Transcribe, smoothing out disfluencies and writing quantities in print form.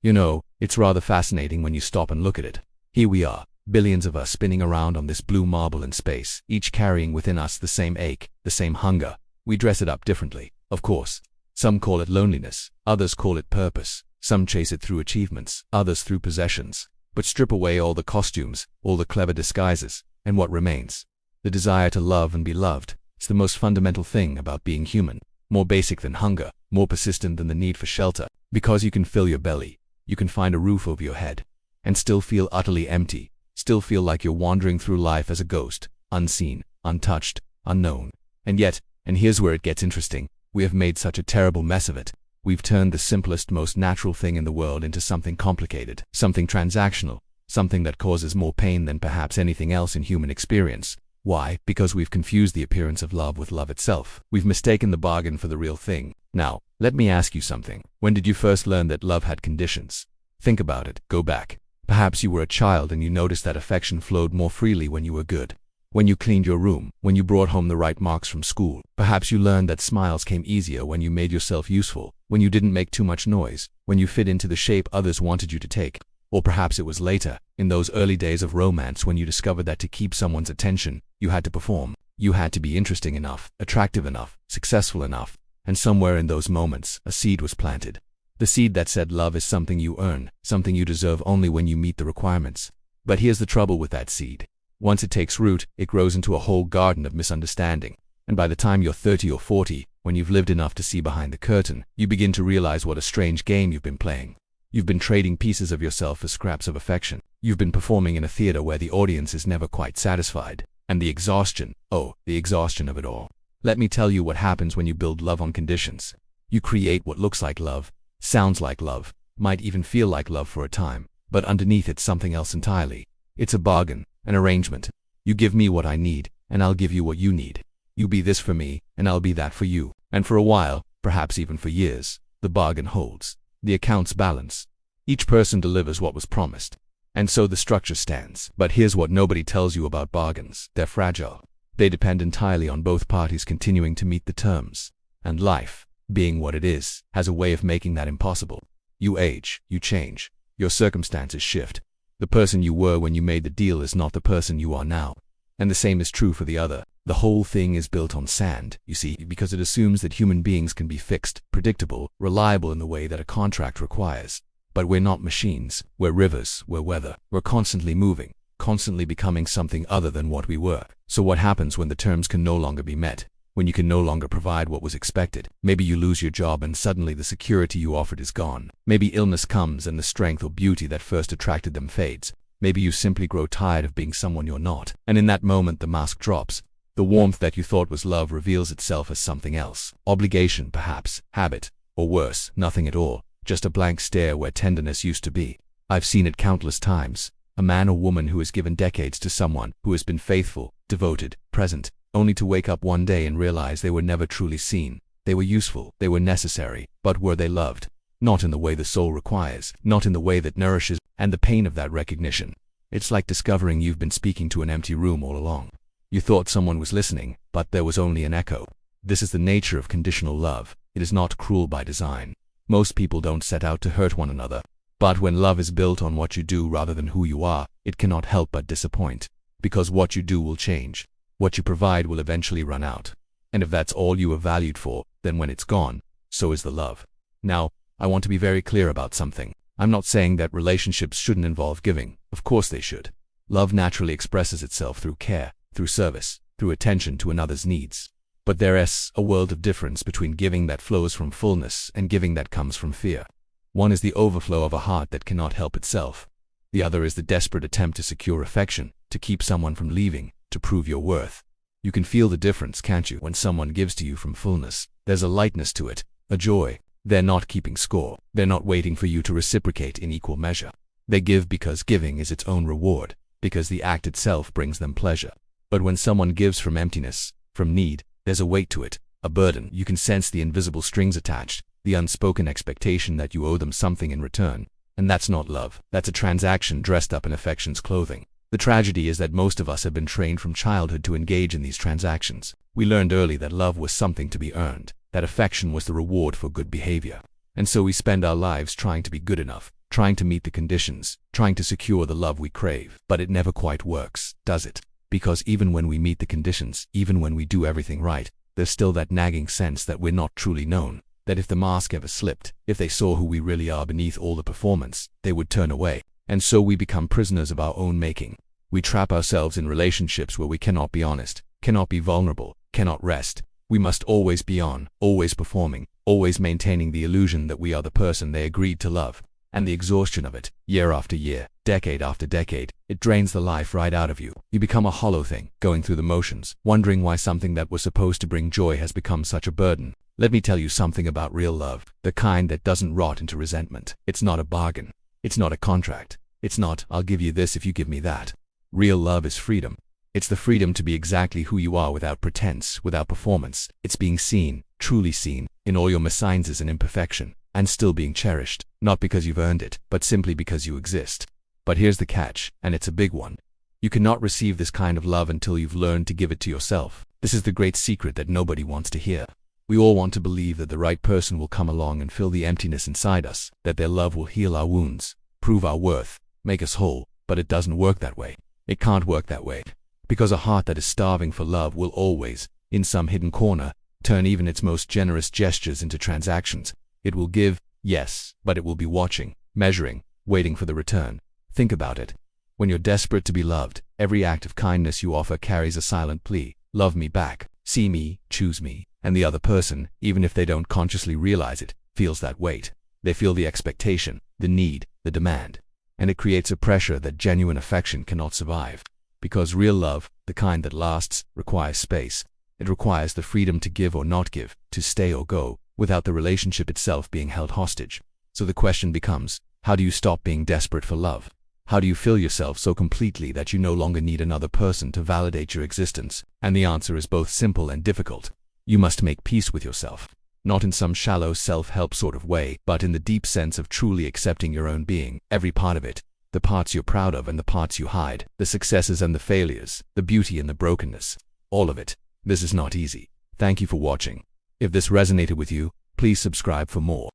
You know, it's rather fascinating when you stop and look at it. Here we are, billions of us spinning around on this blue marble in space, each carrying within us the same ache, the same hunger. We dress it up differently, of course. Some call it loneliness, others call it purpose. Some chase it through achievements, others through possessions. But strip away all the costumes, all the clever disguises, and what remains? The desire to love and be loved. It's the most fundamental thing about being human. More basic than hunger, more persistent than the need for shelter. Because you can fill your belly, you can find a roof over your head, and still feel utterly empty, still feel like you're wandering through life as a ghost, unseen, untouched, unknown. And yet, and here's where it gets interesting, we have made such a terrible mess of it. We've turned the simplest, most natural thing in the world into something complicated, something transactional, something that causes more pain than perhaps anything else in human experience. Why? Because we've confused the appearance of love with love itself. We've mistaken the bargain for the real thing. Now, let me ask you something. When did you first learn that love had conditions? Think about it. Go back. Perhaps you were a child and you noticed that affection flowed more freely when you were good. When you cleaned your room, when you brought home the right marks from school. Perhaps you learned that smiles came easier when you made yourself useful, when you didn't make too much noise, when you fit into the shape others wanted you to take. Or perhaps it was later, in those early days of romance, when you discovered that to keep someone's attention, you had to perform. You had to be interesting enough, attractive enough, successful enough. And somewhere in those moments, a seed was planted. The seed that said love is something you earn, something you deserve only when you meet the requirements. But here's the trouble with that seed. Once it takes root, it grows into a whole garden of misunderstanding. And by the time you're 30 or 40, when you've lived enough to see behind the curtain, you begin to realize what a strange game you've been playing. You've been trading pieces of yourself for scraps of affection. You've been performing in a theater where the audience is never quite satisfied. And the exhaustion, the exhaustion of it all. Let me tell you what happens when you build love on conditions. You create what looks like love, sounds like love, might even feel like love for a time, but underneath it's something else entirely. It's a bargain, an arrangement. You give me what I need, and I'll give you what you need. You be this for me, and I'll be that for you. And for a while, perhaps even for years, the bargain holds. The accounts balance. Each person delivers what was promised. And so the structure stands. But here's what nobody tells you about bargains. They're fragile. They depend entirely on both parties continuing to meet the terms. And life, being what it is, has a way of making that impossible. You age, you change, your circumstances shift. The person you were when you made the deal is not the person you are now. And the same is true for the other. The whole thing is built on sand, you see, because it assumes that human beings can be fixed, predictable, reliable in the way that a contract requires. But we're not machines. We're rivers, we're weather. We're constantly moving, constantly becoming something other than what we were. So what happens when the terms can no longer be met? When you can no longer provide what was expected? Maybe you lose your job and suddenly the security you offered is gone. Maybe illness comes and the strength or beauty that first attracted them fades. Maybe you simply grow tired of being someone you're not. And in that moment the mask drops. The warmth that you thought was love reveals itself as something else. Obligation, perhaps, habit, or worse, nothing at all. Just a blank stare where tenderness used to be. I've seen it countless times. A man or woman who has given decades to someone, who has been faithful, devoted, present, only to wake up one day and realize they were never truly seen. They were useful, they were necessary, but were they loved? Not in the way the soul requires, not in the way that nourishes, and the pain of that recognition. It's like discovering you've been speaking to an empty room all along. You thought someone was listening, but there was only an echo. This is the nature of conditional love. It is not cruel by design. Most people don't set out to hurt one another. But when love is built on what you do rather than who you are, it cannot help but disappoint. Because what you do will change. What you provide will eventually run out. And if that's all you are valued for, then when it's gone, so is the love. Now, I want to be very clear about something. I'm not saying that relationships shouldn't involve giving. Of course they should. Love naturally expresses itself through care, through service, through attention to another's needs. But there is a world of difference between giving that flows from fullness and giving that comes from fear. One is the overflow of a heart that cannot help itself. The other is the desperate attempt to secure affection, to keep someone from leaving, to prove your worth. You can feel the difference, can't you, when someone gives to you from fullness? There's a lightness to it, a joy. They're not keeping score. They're not waiting for you to reciprocate in equal measure. They give because giving is its own reward, because the act itself brings them pleasure. But when someone gives from emptiness, from need, there's a weight to it, a burden. You can sense the invisible strings attached, the unspoken expectation that you owe them something in return. And that's not love. That's a transaction dressed up in affection's clothing. The tragedy is that most of us have been trained from childhood to engage in these transactions. We learned early that love was something to be earned, that affection was the reward for good behavior. And so we spend our lives trying to be good enough, trying to meet the conditions, trying to secure the love we crave. But it never quite works, does it? Because even when we meet the conditions, even when we do everything right, there's still that nagging sense that we're not truly known, that if the mask ever slipped, if they saw who we really are beneath all the performance, they would turn away. And so we become prisoners of our own making. We trap ourselves in relationships where we cannot be honest, cannot be vulnerable, cannot rest. We must always be on, always performing, always maintaining the illusion that we are the person they agreed to love. And the exhaustion of it, year after year, decade after decade, it drains the life right out of you. You become a hollow thing, going through the motions, wondering why something that was supposed to bring joy has become such a burden. Let me tell you something about real love, the kind that doesn't rot into resentment. It's not a bargain. It's not a contract. It's not, I'll give you this if you give me that. Real love is freedom. It's the freedom to be exactly who you are without pretense, without performance. It's being seen, truly seen, in all your missigns and imperfection, and still being cherished, not because you've earned it, but simply because you exist. But here's the catch, and it's a big one. You cannot receive this kind of love until you've learned to give it to yourself. This is the great secret that nobody wants to hear. We all want to believe that the right person will come along and fill the emptiness inside us, that their love will heal our wounds, prove our worth, make us whole, but it doesn't work that way. It can't work that way. Because a heart that is starving for love will always, in some hidden corner, turn even its most generous gestures into transactions. It will give, yes, but it will be watching, measuring, waiting for the return. Think about it. When you're desperate to be loved, every act of kindness you offer carries a silent plea. Love me back, see me, choose me. And the other person, even if they don't consciously realize it, feels that weight. They feel the expectation, the need, the demand. And it creates a pressure that genuine affection cannot survive. Because real love, the kind that lasts, requires space. It requires the freedom to give or not give, to stay or go, without the relationship itself being held hostage. So the question becomes, how do you stop being desperate for love? How do you fill yourself so completely that you no longer need another person to validate your existence? And the answer is both simple and difficult. You must make peace with yourself. Not in some shallow self-help sort of way, but in the deep sense of truly accepting your own being, every part of it. The parts you're proud of and the parts you hide, the successes and the failures, the beauty and the brokenness. All of it. This is not easy. Thank you for watching. If this resonated with you, please subscribe for more.